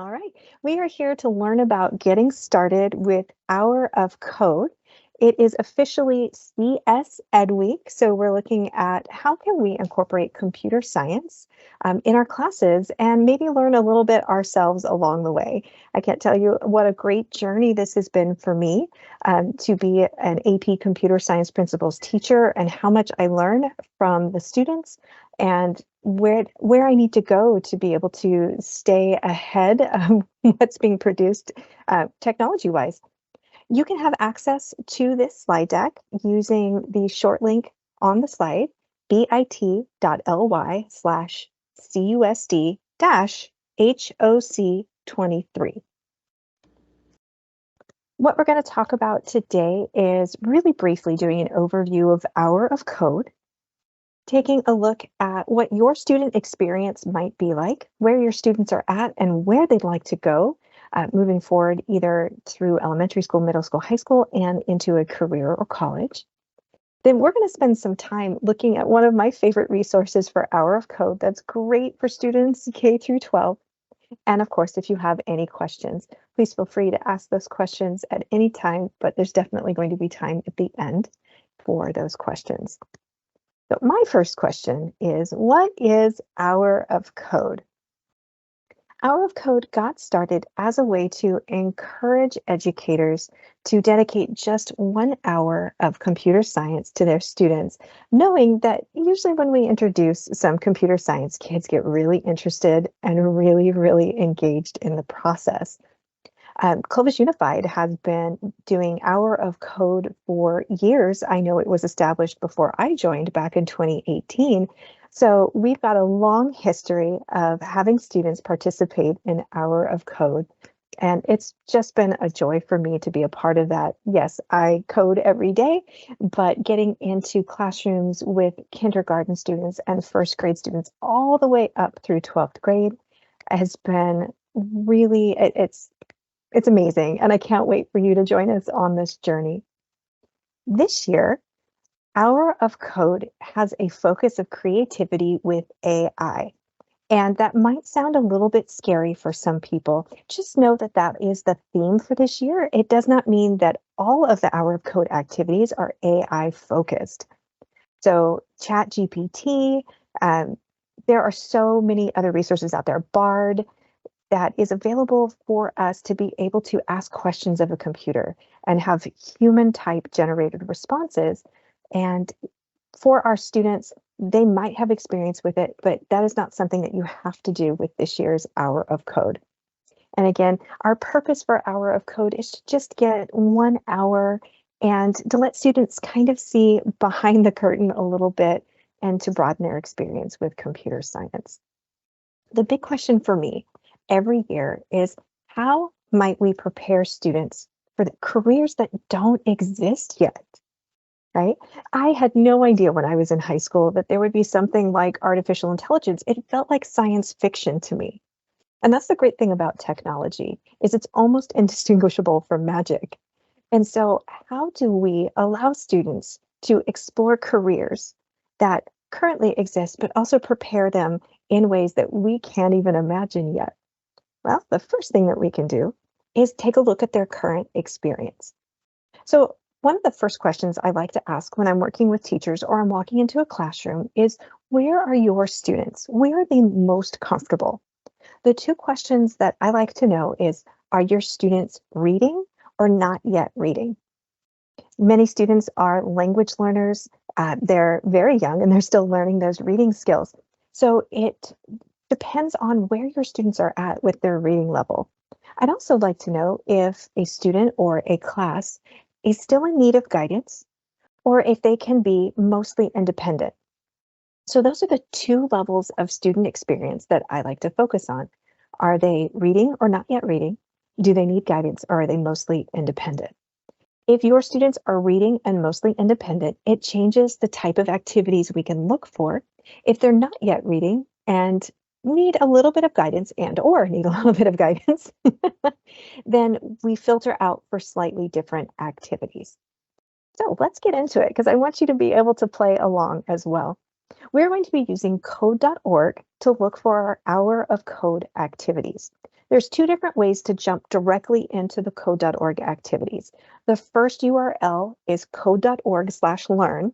All right. We are here to learn about getting started with Hour of Code. It is officially CS Ed Week, so we're looking at how can we incorporate computer science in our classes and maybe learn a little bit ourselves along the way. I can't tell you what a great journey this has been for me to be an AP Computer Science Principles teacher and how much I learn from the students and where I need to go to be able to stay ahead of what's being produced technology-wise. You can have access to this slide deck using the short link on the slide, bit.ly/CUSD-HOC23. What we're going to talk about today is really briefly doing an overview of Hour of Code, taking a look at what your student experience might be like, where your students are at, and where they'd like to go moving forward, either through elementary school, middle school, high school, and into a career or college. Then we're going to spend some time looking at one of my favorite resources for Hour of Code that's great for students K through 12. And of course, if you have any questions, please feel free to ask those questions at any time, but there's definitely going to be time at the end for those questions. So my first question is, what is Hour of Code? Hour of Code got started as a way to encourage educators to dedicate just 1 hour of computer science to their students, knowing that usually when we introduce some computer science, kids get really interested and really engaged in the process. Clovis Unified has been doing Hour of Code for years. I know it was established before I joined back in 2018. So we've got a long history of having students participate in Hour of Code. And it's just been a joy for me to be a part of that. Yes, I code every day, but getting into classrooms with kindergarten students and first grade students all the way up through 12th grade has been really, it's amazing, and I can't wait for you to join us on this journey. This year, Hour of Code has a focus of creativity with AI, and that might sound a little bit scary for some people. Just know that that is the theme for this year. It does not mean that all of the Hour of Code activities are AI focused. So ChatGPT, there are so many other resources out there. Bard, that is available for us to be able to ask questions of a computer and have human type generated responses. And for our students, they might have experience with it, but that is not something that you have to do with this year's Hour of Code. And again, our purpose for Hour of Code is to just get 1 hour and to let students kind of see behind the curtain a little bit and to broaden their experience with computer science. The big question for me every year is, how might we prepare students for the careers that don't exist yet, right? I had no idea when I was in high school that there would be something like artificial intelligence. It felt like science fiction to me. And that's the great thing about technology, is it's almost indistinguishable from magic. And so how do we allow students to explore careers that currently exist, but also prepare them in ways that we can't even imagine yet? Well, the first thing that we can do is take a look at their current experience. So one of the first questions I like to ask when I'm working with teachers or I'm walking into a classroom is, where are your students? Where are they most comfortable? The two questions that I like to know is, are your students reading or not yet reading? Many students are language learners. They're very young and they're still learning those reading skills. So it depends on where your students are at with their reading level. I'd also like to know if a student or a class is still in need of guidance or if they can be mostly independent. So those are the two levels of student experience that I like to focus on. Are they reading or not yet reading? Do they need guidance or are they mostly independent? If your students are reading and mostly independent, it changes the type of activities we can look for. If they're not yet reading and need a little bit of guidance or need a little bit of guidance, then we filter out for slightly different activities. So let's get into it because I want you to be able to play along as well. We're going to be using code.org to look for our Hour of Code activities. There's two different ways to jump directly into the code.org activities. The first URL is code.org/learn,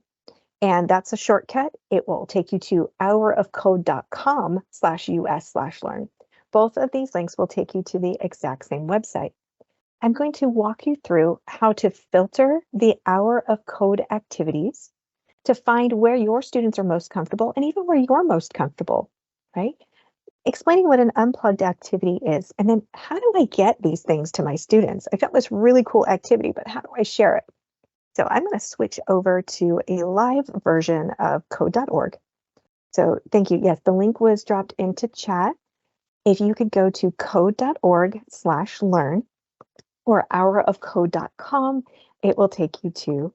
and that's a shortcut. It will take you to hourofcode.com/us/learn. Both of these links will take you to the exact same website. I'm going to walk you through how to filter the Hour of Code activities to find where your students are most comfortable and even where you're most comfortable, right? Explaining what an unplugged activity is, and then how do I get these things to my students? I found this really cool activity, but how do I share it? So I'm going to switch over to a live version of code.org. So thank you. Yes, the link was dropped into chat. If you could go to code.org/learn or hourofcode.com, it will take you to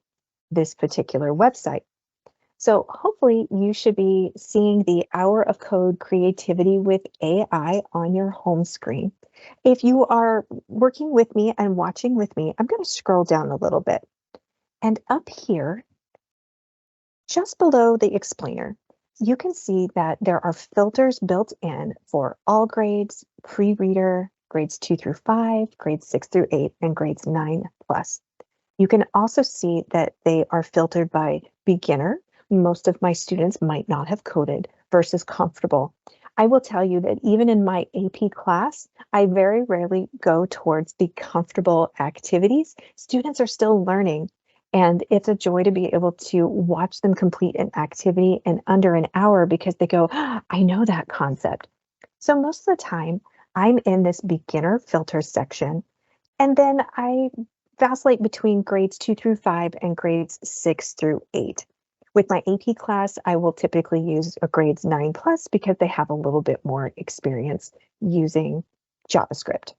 this particular website. So hopefully you should be seeing the Hour of Code Creativity with AI on your home screen. If you are working with me and watching with me, I'm going to scroll down a little bit. And up here, just below the explainer, you can see that there are filters built in for all grades, pre-reader, grades 2 through 5, grades 6 through 8, and grades 9 plus. You can also see that they are filtered by beginner. Most of my students might not have coded versus comfortable. I will tell you that even in my AP class, I very rarely go towards the comfortable activities. Students are still learning, and it's a joy to be able to watch them complete an activity in under an hour because they go, I know that concept. So most of the time, I'm in this beginner filter section, and then I vacillate between grades 2 through 5 and grades 6 through 8. With my AP class, I will typically use a grades 9 plus because they have a little bit more experience using JavaScript.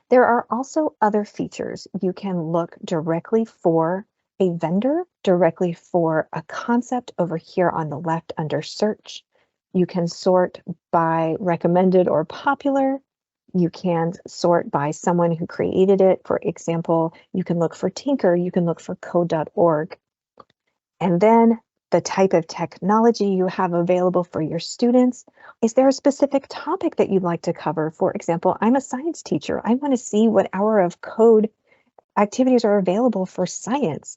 There are also other features. You can look directly for a vendor, directly for a concept over here on the left under search. You can sort by recommended or popular. You can sort by someone who created it. For example, you can look for Tinker, you can look for code.org. And then the type of technology you have available for your students. Is there a specific topic that you'd like to cover? For example, I'm a science teacher. I want to see what Hour of Code activities are available for science.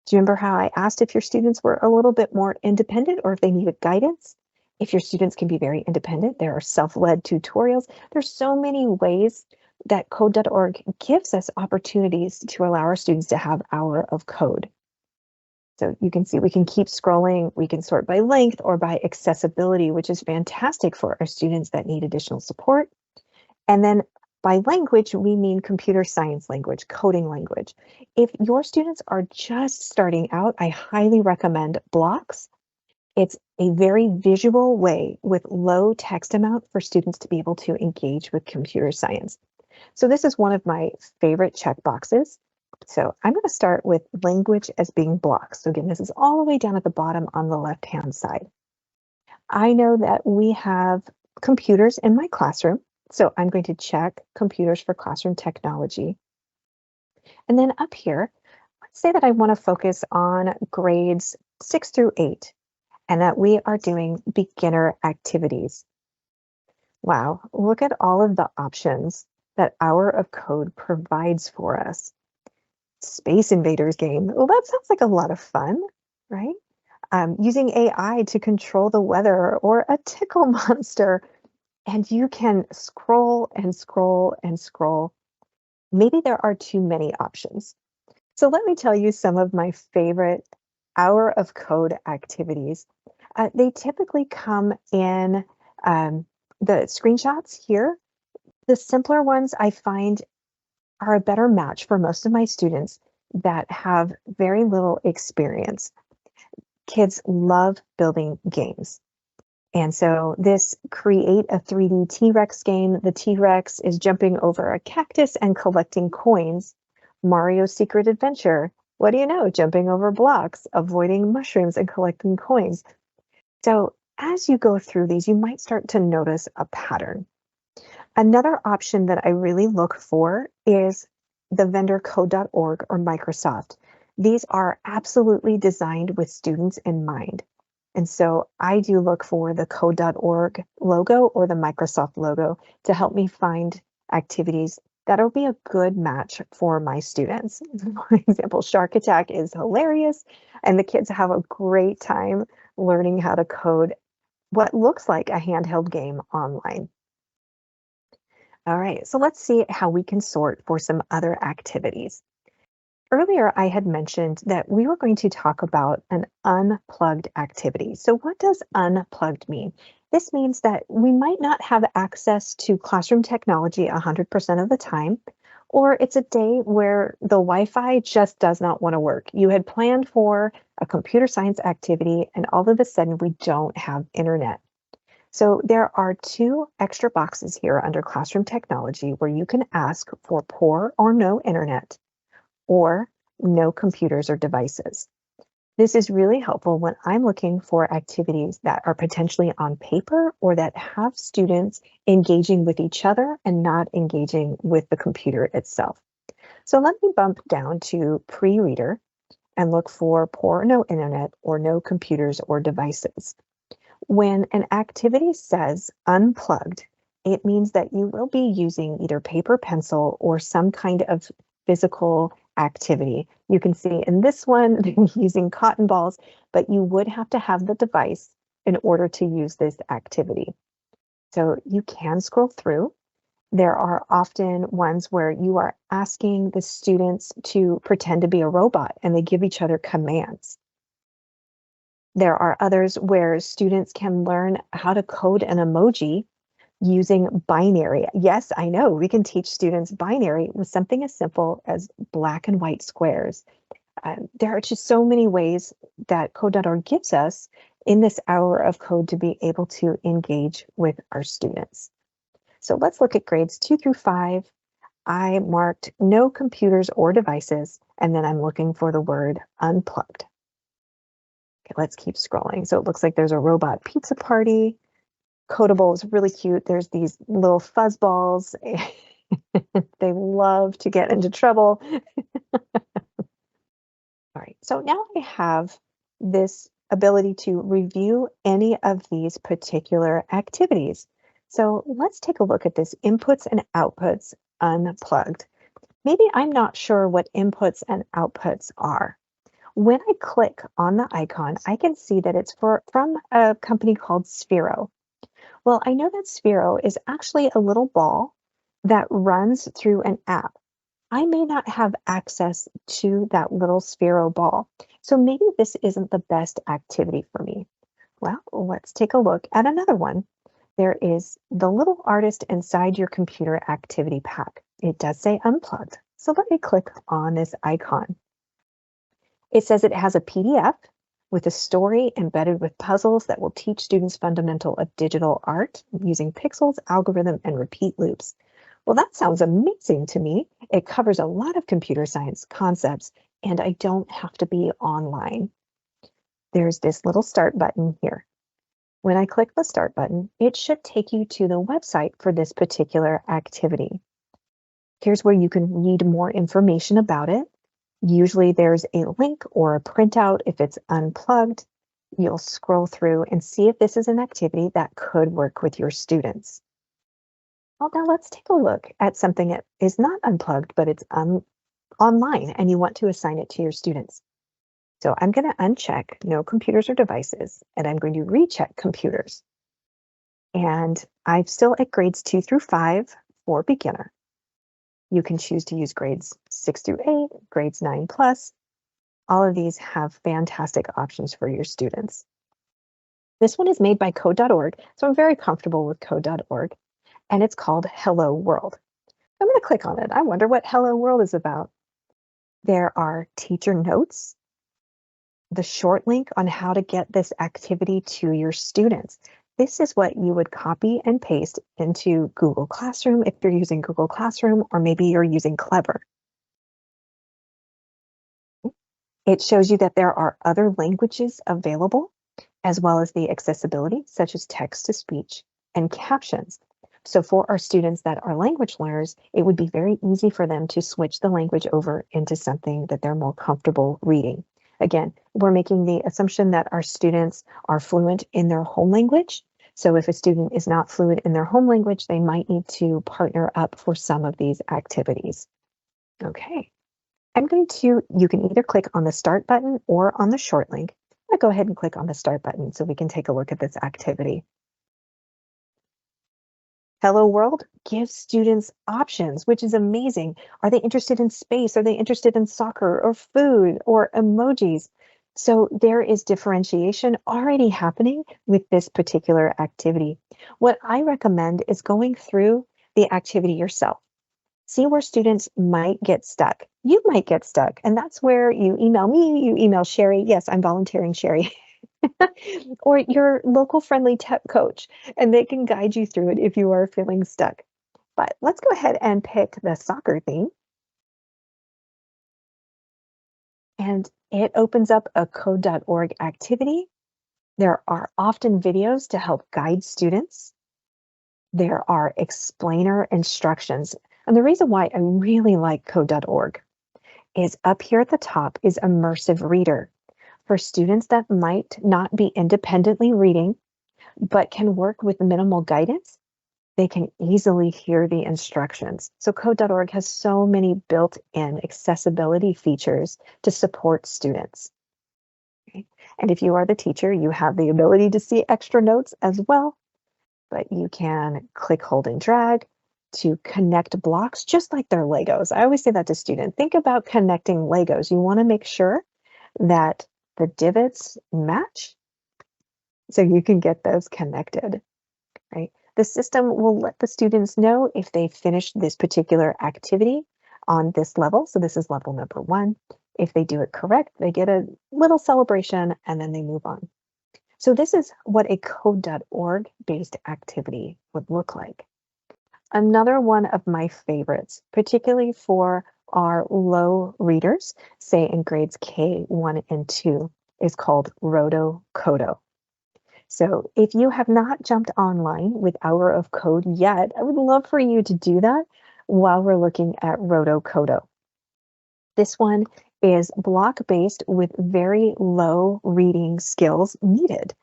Do you remember how I asked if your students were a little bit more independent or if they needed guidance? If your students can be very independent, there are self-led tutorials. There's so many ways that code.org gives us opportunities to allow our students to have Hour of Code. So you can see we can keep scrolling. We can sort by length or by accessibility, which is fantastic for our students that need additional support. And then by language, we mean computer science language, coding language. If your students are just starting out, I highly recommend Blocks. It's a very visual way with low text amount for students to be able to engage with computer science. So this is one of my favorite checkboxes. So I'm going to start with language as being blocks. So again, this is all the way down at the bottom on the left-hand side. I know that we have computers in my classroom, so I'm going to check computers for classroom technology. And then up here, let's say that I want to focus on grades 6 through 8 and that we are doing beginner activities. Wow, look at all of the options that Hour of Code provides for us. Space Invaders game. Well, that sounds like a lot of fun, right? Using AI to control the weather or a tickle monster. And you can scroll and scroll and scroll. Maybe there are too many options. So let me tell you some of my favorite Hour of Code activities. They typically come in the screenshots here. The simpler ones I find are a better match for most of my students that have very little experience. Kids love building games. And so this create a 3D T-Rex game. The T-Rex is jumping over a cactus and collecting coins. Mario's Secret Adventure. What do you know? Jumping over blocks, avoiding mushrooms and collecting coins. So as you go through these, you might start to notice a pattern. Another option that I really look for is the vendor code.org or Microsoft. These are absolutely designed with students in mind. And so I do look for the code.org logo or the Microsoft logo to help me find activities that'll be a good match for my students. For example, Shark Attack is hilarious, and the kids have a great time learning how to code what looks like a handheld game online. All right, so let's see how we can sort for some other activities. Earlier, I had mentioned that we were going to talk about an unplugged activity. So, what does unplugged mean? This means that we might not have access to classroom technology 100% of the time, or it's a day where the Wi Fi just does not want to work. You had planned for a computer science activity, and all of a sudden, we don't have internet. So, there are two extra boxes here under classroom technology where you can ask for poor or no internet or no computers or devices. This is really helpful when I'm looking for activities that are potentially on paper or that have students engaging with each other and not engaging with the computer itself. So let me bump down to pre-reader and look for poor or no internet or no computers or devices. When an activity says unplugged, it means that you will be using either paper, pencil, or some kind of physical activity. You can see in this one, they're using cotton balls, but you would have to have the device in order to use this activity. So you can scroll through. There are often ones where you are asking the students to pretend to be a robot and they give each other commands. There are others where students can learn how to code an emoji using binary. Yes, I know we can teach students binary with something as simple as black and white squares. There are just so many ways that code.org gives us in this hour of code to be able to engage with our students. So let's look at grades 2 through 5. I marked no computers or devices, and then I'm looking for the word unplugged. Okay, let's keep scrolling. So it looks like there's a robot pizza party. Codable is really cute. There's these little fuzz balls. They love to get into trouble. All right, so now I have this ability to review any of these particular activities. So let's take a look at this inputs and outputs unplugged. Maybe I'm not sure what inputs and outputs are. When I click on the icon, I can see that it's from a company called Sphero. Well, I know that Sphero is actually a little ball that runs through an app. I may not have access to that little Sphero ball, so maybe this isn't the best activity for me. Well, let's take a look at another one. There is the little artist inside your computer activity pack. It does say unplugged, so let me click on this icon. It says it has a PDF with a story embedded with puzzles that will teach students fundamental of digital art using pixels, algorithm, and repeat loops. Well, that sounds amazing to me. It covers a lot of computer science concepts, and I don't have to be online. There's this little start button here. When I click the start button, it should take you to the website for this particular activity. Here's where you can read more information about it. Usually there's a link or a printout if it's unplugged. You'll scroll through and see if this is an activity that could work with your students. Well, now let's take a look at something that is not unplugged, but it's online and you want to assign it to your students. So I'm going to uncheck no computers or devices, and I'm going to recheck computers. And I'm still at grades 2 through 5 for beginner. You can choose to use grades 6 through 8, grades 9 plus. All of these have fantastic options for your students. This one is made by code.org, so I'm very comfortable with code.org, and it's called Hello World. I'm going to click on it. I wonder what Hello World is about. There are teacher notes, the short link on how to get this activity to your students. This is what you would copy and paste into Google Classroom if you're using Google Classroom, or maybe you're using Clever. It shows you that there are other languages available, as well as the accessibility, such as text to speech and captions. So for our students that are language learners, it would be very easy for them to switch the language over into something that they're more comfortable reading. Again, we're making the assumption that our students are fluent in their home language. So if a student is not fluent in their home language, they might need to partner up for some of these activities. Okay. You can either click on the start button or on the short link. I'm going to go ahead and click on the start button so we can take a look at this activity. Hello World gives students options, which is amazing. Are they interested in space? Are they interested in soccer or food or emojis? So there is differentiation already happening with this particular activity. What I recommend is going through the activity yourself. See where students might get stuck. You might get stuck, and that's where you email me, you email Sherry. Yes, I'm volunteering, Sherry. Or your local friendly tech coach, and they can guide you through it if you are feeling stuck. But let's go ahead and pick the soccer theme. And it opens up a code.org activity. There are often videos to help guide students. There are explainer instructions. And the reason why I really like code.org is up here at the top is immersive reader. For students that might not be independently reading, but can work with minimal guidance, they can easily hear the instructions. So code.org has so many built-in accessibility features to support students. Okay? And if you are the teacher, you have the ability to see extra notes as well, but you can click, hold, and drag to connect blocks just like they're Legos. I always say that to students. Think about connecting Legos. You want to make sure that the divots match so you can get those connected, right? The system will let the students know if they finished this particular activity on this level. So this is level number 1. If they do it correct, they get a little celebration and then they move on. So this is what a code.org based activity would look like. Another one of my favorites, particularly for our low readers, say in grades K1 and 2, is called Roto Kodo. So if you have not jumped online with Hour of Code yet, I would love for you to do that while we're looking at Roto Kodo. This one is block-based with very low reading skills needed.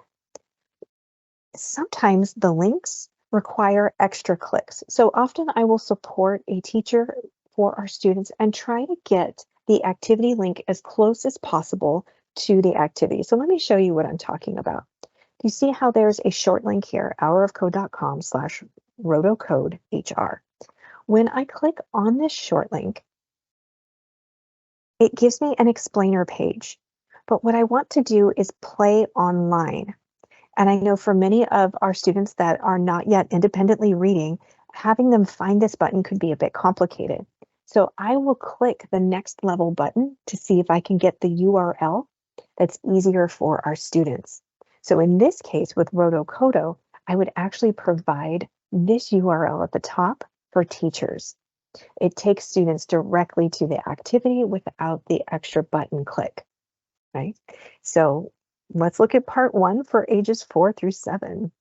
Sometimes the links require extra clicks. So often I will support a teacher for our students and try to get the activity link as close as possible to the activity. So let me show you what I'm talking about. You see how there's a short link here, hourofcode.com/rotocodhr. When I click on this short link, it gives me an explainer page. But what I want to do is play online. And I know for many of our students that are not yet independently reading, having them find this button could be a bit complicated. So I will click the next level button to see if I can get the URL that's easier for our students. So in this case with Rotokodo, I would actually provide this URL at the top for teachers. It takes students directly to the activity without the extra button click, right? So let's look at part 1 for ages 4 through 7.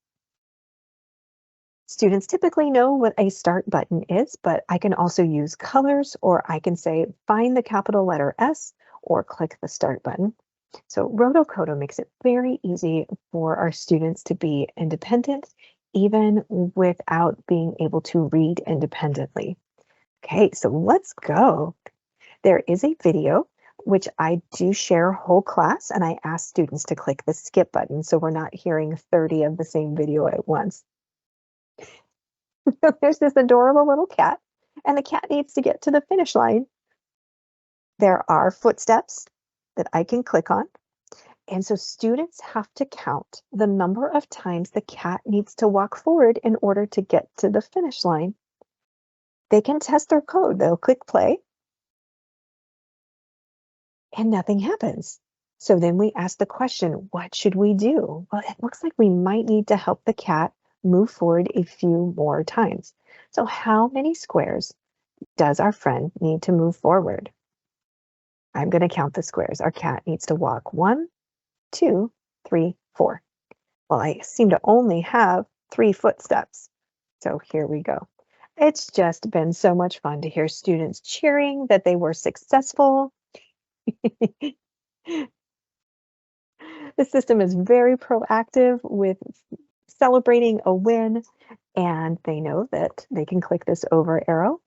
Students typically know what a start button is, but I can also use colors, or I can say find the capital letter S or click the start button. So Rotokodo makes it very easy for our students to be independent, even without being able to read independently. Okay, so let's go. There is a video which I do share whole class, and I ask students to click the skip button so we're not hearing 30 of the same video at once. There's this adorable little cat, and the cat needs to get to the finish line. There are footsteps that I can click on. And so students have to count the number of times the cat needs to walk forward in order to get to the finish line. They can test their code. They'll click play and nothing happens. So then we ask the question, what should we do? Well, it looks like we might need to help the cat move forward a few more times. So how many squares does our friend need to move forward? I'm going to count the squares. Our cat needs to walk 1, 2, 3, 4. Well, I seem to only have 3 footsteps. So here we go. It's just been so much fun to hear students cheering that they were successful. The system is very proactive with celebrating a win, and they know that they can click this over arrow.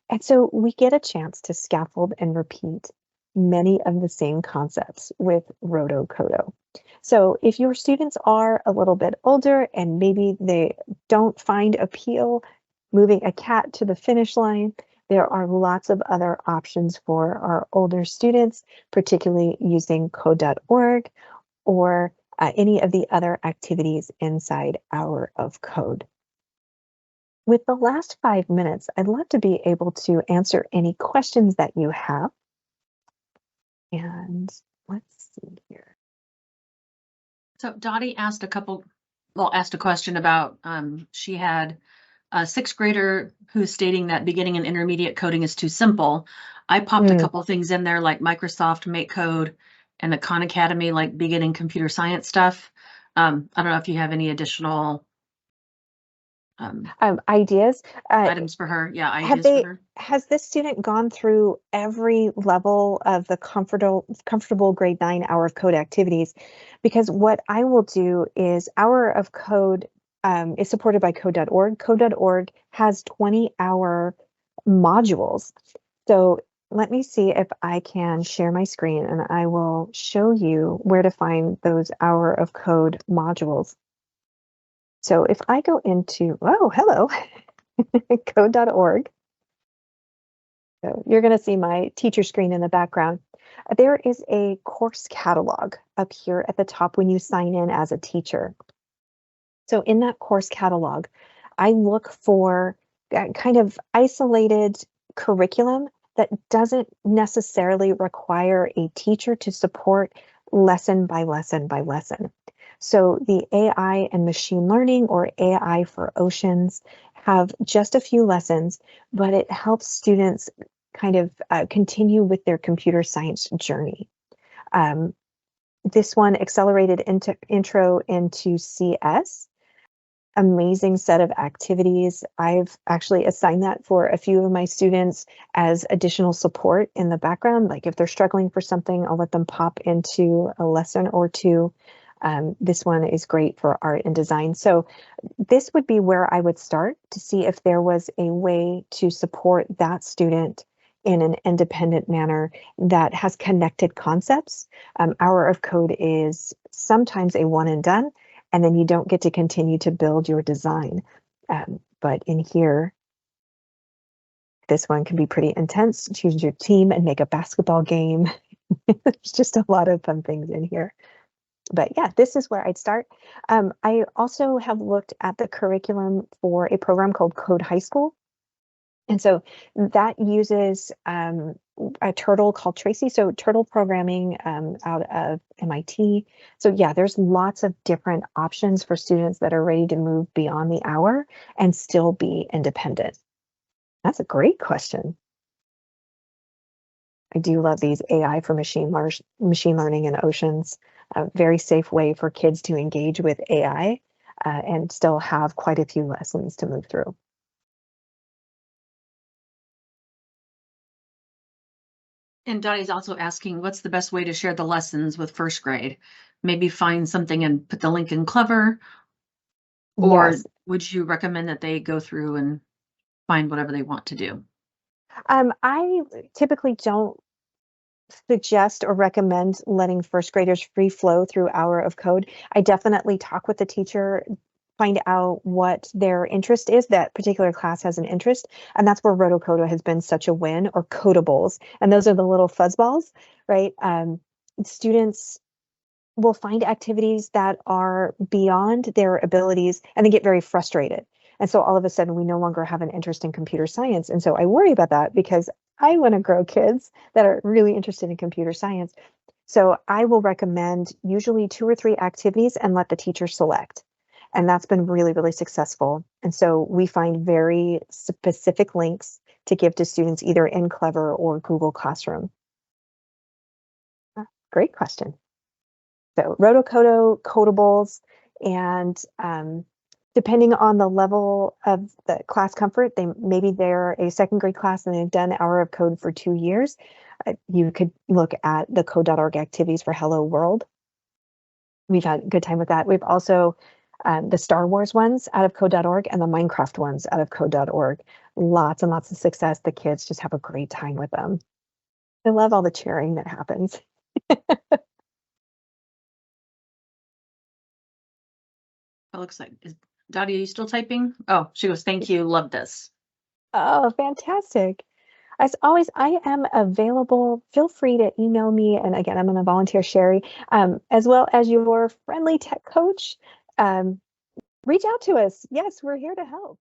And so we get a chance to scaffold and repeat many of the same concepts with Roto Kodo. So if your students are a little bit older and maybe they don't find appeal moving a cat to the finish line, there are lots of other options for our older students, particularly using code.org or any of the other activities inside Hour of Code. With the last 5 minutes, I'd love to be able to answer any questions that you have. And let's see here. So Dottie asked asked a question about, she had a sixth grader who's stating that beginning and intermediate coding is too simple. I popped a couple things in there like Microsoft Make Code and the Khan Academy, like beginning computer science stuff. I don't know if you have any additional Ideas. items for her. Yeah, ideas for her. Has this student gone through every level of the comfortable grade 9 Hour of Code activities? Because what I will do is Hour of Code is supported by code.org. Code.org has 20-hour modules. So let me see if I can share my screen and I will show you where to find those Hour of Code modules. So if I go into, oh, hello, code.org. So you're going to see my teacher screen in the background. There is a course catalog up here at the top when you sign in as a teacher. So in that course catalog, I look for kind of isolated curriculum that doesn't necessarily require a teacher to support lesson by lesson by lesson. So the AI and machine learning, or AI for Oceans, have just a few lessons, but it helps students kind of continue with their computer science journey. This one, Accelerated Intro into CS, amazing set of activities. I've actually assigned that for a few of my students as additional support in the background. Like if they're struggling for something, I'll let them pop into a lesson or two. This one is great for art and design. So this would be where I would start to see if there was a way to support that student in an independent manner that has connected concepts. Hour of Code is sometimes a one and done, and then you don't get to continue to build your design. But in here, this one can be pretty intense. Choose your team and make a basketball game. There's just a lot of fun things in here. But yeah, this is where I'd start. I also have looked at the curriculum for a program called Code High School. And so that uses a turtle called Tracy. So turtle programming out of MIT. So yeah, there's lots of different options for students that are ready to move beyond the hour and still be independent. That's a great question. I do love these AI for machine learning in Oceans. A very safe way for kids to engage with AI and still have quite a few lessons to move through. And Dottie's also asking, what's the best way to share the lessons with first grade? Maybe find something and put the link in Clever, or Yes. would you recommend that they go through and find whatever they want to do? I typically don't suggest or recommend letting first graders free flow through Hour of Code. I definitely talk with the teacher, find out what their interest is. That particular class has an interest, and that's where Rotocodo has been such a win, or codables. And those are the little fuzzballs, right? Students will find activities that are beyond their abilities and they get very frustrated. And so all of a sudden we no longer have an interest in computer science. And so I worry about that because I want to grow kids that are really interested in computer science. So I will recommend usually 2 or 3 activities and let the teacher select. And that's been really, really successful. And so we find very specific links to give to students either in Clever or Google Classroom. Great question. So Rotocodo, codables, and depending on the level of the class comfort, maybe they're a second grade class and they've done Hour of Code for 2 years. You could look at the code.org activities for Hello World. we've had a good time with that. We've also the Star Wars ones out of code.org and the Minecraft ones out of code.org. Lots and lots of success. The kids just have a great time with them. I love all the cheering that happens. It looks like, Dottie, are you still typing? Oh, she goes, thank you, love this. Oh, fantastic. As always, I am available. Feel free to email me. And again, I'm going to volunteer Sherry, as well as your friendly tech coach. Reach out to us. Yes, we're here to help.